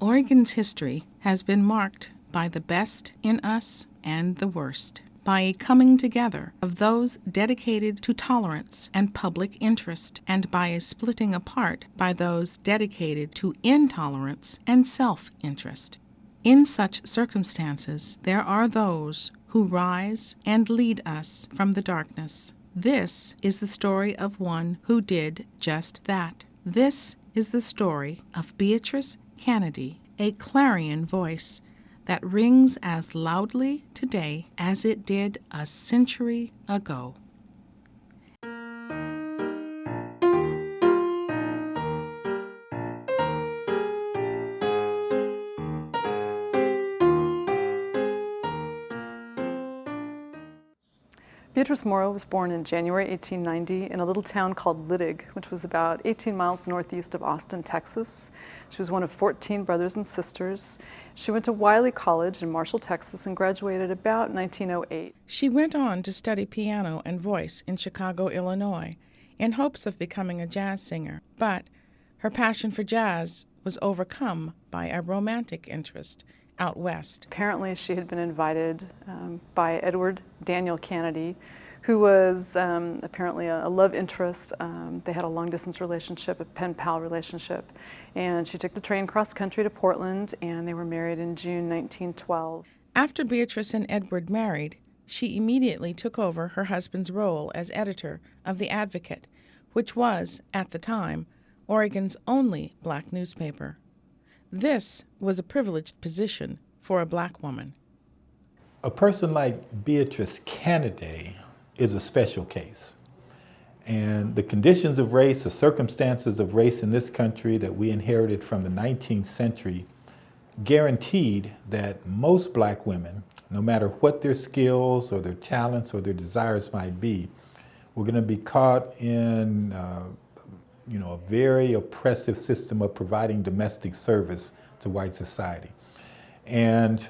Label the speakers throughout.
Speaker 1: Oregon's history has been marked by the best in us and the worst, by a coming together of those dedicated to tolerance and public interest, and by a splitting apart by those dedicated to intolerance and self-interest. In such circumstances, there are those who rise and lead us from the darkness. This is the story of one who did just that. This is the story of Beatrice Cannady, a clarion voice that rings as loudly today as it did a century ago.
Speaker 2: Beatrice Morrow was born in January 1890 in a little town called Litig, which was about 18 miles northeast of Austin, Texas. She was one of 14 brothers and sisters. She went to Wiley College in Marshall, Texas, and graduated about 1908.
Speaker 1: She went on to study piano and voice in Chicago, Illinois, in hopes of becoming a jazz singer, but her passion for jazz was overcome by a romantic interest out west.
Speaker 2: Apparently she had been invited by Edward Daniel Cannady, who was apparently a love interest. They had a long-distance relationship, a pen-pal relationship, and she took the train cross-country to Portland, and they were married in June 1912.
Speaker 1: After Beatrice and Edward married, she immediately took over her husband's role as editor of The Advocate, which was, at the time, Oregon's only black newspaper. This was a privileged position for a black woman.
Speaker 3: A person like Beatrice Cannady is a special case. And the conditions of race, the circumstances of race in this country that we inherited from the 19th century guaranteed that most black women, no matter what their skills or their talents or their desires might be, were going to be caught in a very oppressive system of providing domestic service to white society. And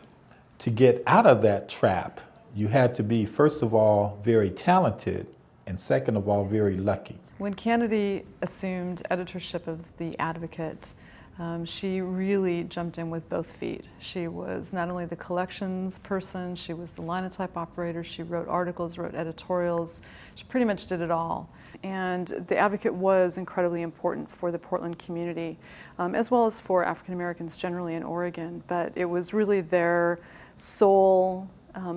Speaker 3: to get out of that trap, you had to be, first of all, very talented, and second of all, very lucky.
Speaker 2: When Cannady assumed editorship of The Advocate, she really jumped in with both feet. She was not only the collections person, she was the linotype operator, she wrote articles, wrote editorials, she pretty much did it all. And The Advocate was incredibly important for the Portland community, as well as for African Americans generally in Oregon, but it was really their sole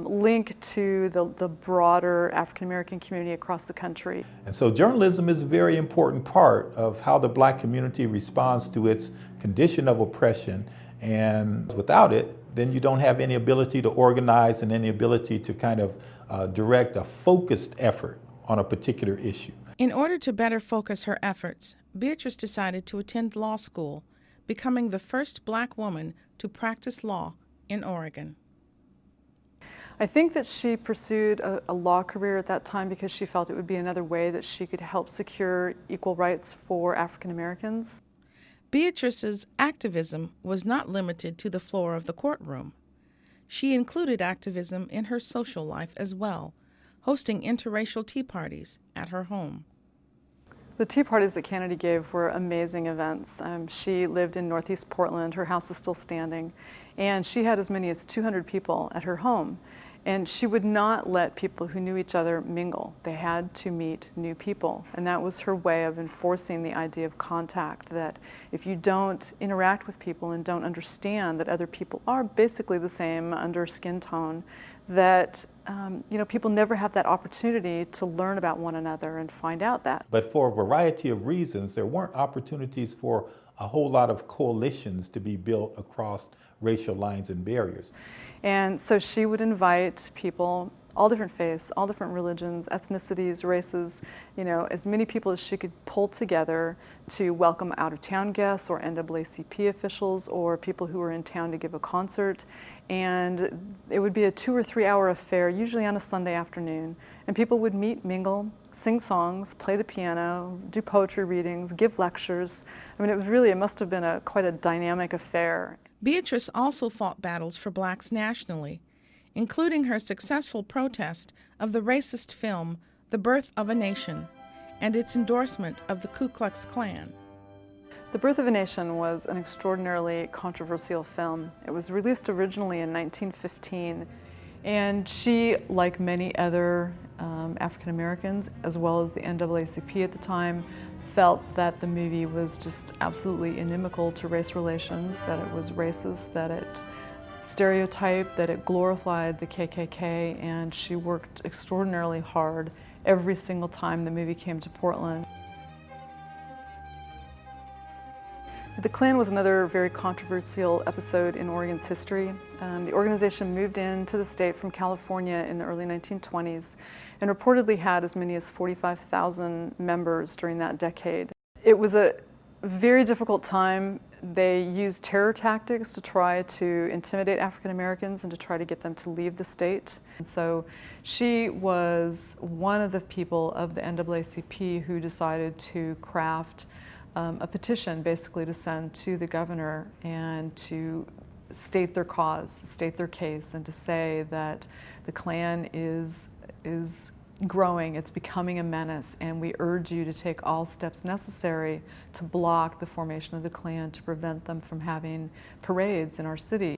Speaker 2: link to the broader African American community across the country.
Speaker 3: And so journalism is a very important part of how the black community responds to its condition of oppression, and without it, then you don't have any ability to organize and any ability to kind of direct a focused effort on a particular issue.
Speaker 1: In order to better focus her efforts, Beatrice decided to attend law school, becoming the first black woman to practice law in Oregon.
Speaker 2: I think that she pursued a law career at that time because she felt it would be another way that she could help secure equal rights for African Americans.
Speaker 1: Beatrice's activism was not limited to the floor of the courtroom. She included activism in her social life as well, hosting interracial tea parties at her home.
Speaker 2: The tea parties that Cannady gave were amazing events. She lived in Northeast Portland. Her house is still standing, and she had as many as 200 people at her home. And she would not let people who knew each other mingle. They had to meet new people, and that was her way of enforcing the idea of contact, that if you don't interact with people and don't understand that other people are basically the same under skin tone, that people never have that opportunity to learn about one another and find out that.
Speaker 3: But for a variety of reasons, there weren't opportunities for a whole lot of coalitions to be built across racial lines and barriers.
Speaker 2: And so she would invite people, all different faiths, all different religions, ethnicities, races, as many people as she could pull together to welcome out-of-town guests or NAACP officials or people who were in town to give a concert. And it would be a 2 or 3 hour affair, usually on a Sunday afternoon. And people would meet, mingle, sing songs, play the piano, do poetry readings, give lectures. I mean, it must have been quite a dynamic affair.
Speaker 1: Beatrice also fought battles for blacks nationally, including her successful protest of the racist film The Birth of a Nation and its endorsement of the Ku Klux Klan.
Speaker 2: The Birth of a Nation was an extraordinarily controversial film. It was released originally in 1915, and she, like many other African Americans, as well as the NAACP at the time, felt that the movie was just absolutely inimical to race relations, that it was racist, that it stereotyped, that it glorified the KKK, and she worked extraordinarily hard every single time the movie came to Portland. The Klan was another very controversial episode in Oregon's history. The organization moved into the state from California in the early 1920s and reportedly had as many as 45,000 members during that decade. It was a very difficult time. They used terror tactics to try to intimidate African Americans and to try to get them to leave the state. And so she was one of the people of the NAACP who decided to craft a petition basically to send to the governor and to state their cause, state their case, and to say that the Klan is growing, it's becoming a menace, and we urge you to take all steps necessary to block the formation of the Klan, to prevent them from having parades in our city.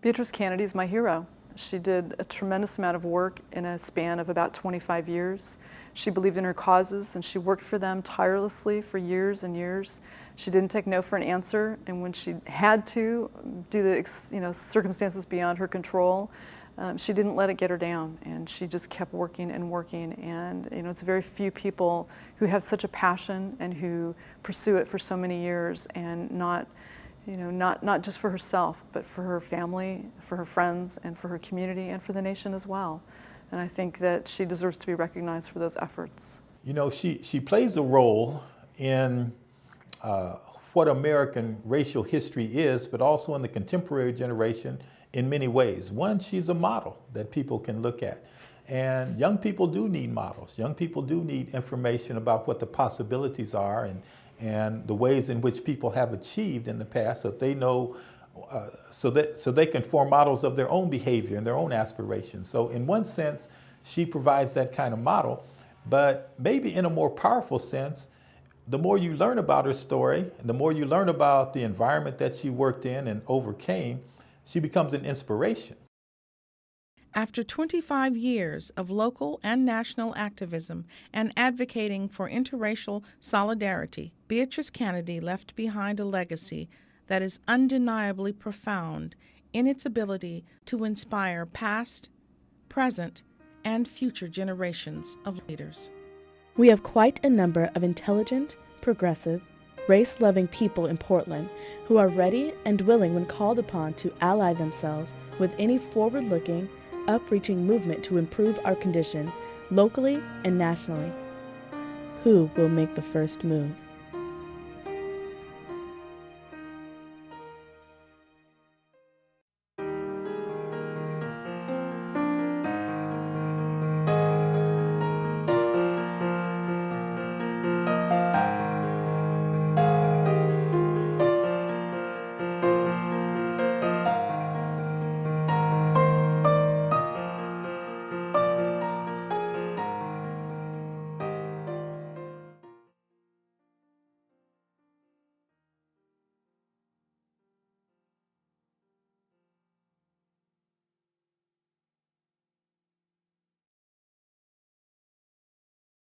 Speaker 2: Beatrice Cannady is my hero. She did a tremendous amount of work in a span of about 25 years. She believed in her causes and she worked for them tirelessly for years and years. She didn't take no for an answer, and when she had to, due to circumstances beyond her control, she didn't let it get her down, and she just kept working and working. And it's very few people who have such a passion and who pursue it for so many years, and not just for herself, but for her family, for her friends, and for her community, and for the nation as well. And I think that she deserves to be recognized for those efforts.
Speaker 3: She plays a role in what American racial history is, but also in the contemporary generation in many ways. One, she's a model that people can look at. And young people do need models. Young people do need information about what the possibilities are and the ways in which people have achieved in the past, so that they know, so they can form models of their own behavior and their own aspirations. So in one sense, she provides that kind of model, but maybe in a more powerful sense, the more you learn about her story, and the more you learn about the environment that she worked in and overcame, she becomes an inspiration.
Speaker 1: After 25 years of local and national activism and advocating for interracial solidarity, Beatrice Cannady left behind a legacy that is undeniably profound in its ability to inspire past, present, and future generations of leaders.
Speaker 4: We have quite a number of intelligent, progressive, race-loving people in Portland who are ready and willing when called upon to ally themselves with any forward-looking, up-reaching movement to improve our condition locally and nationally. Who will make the first move?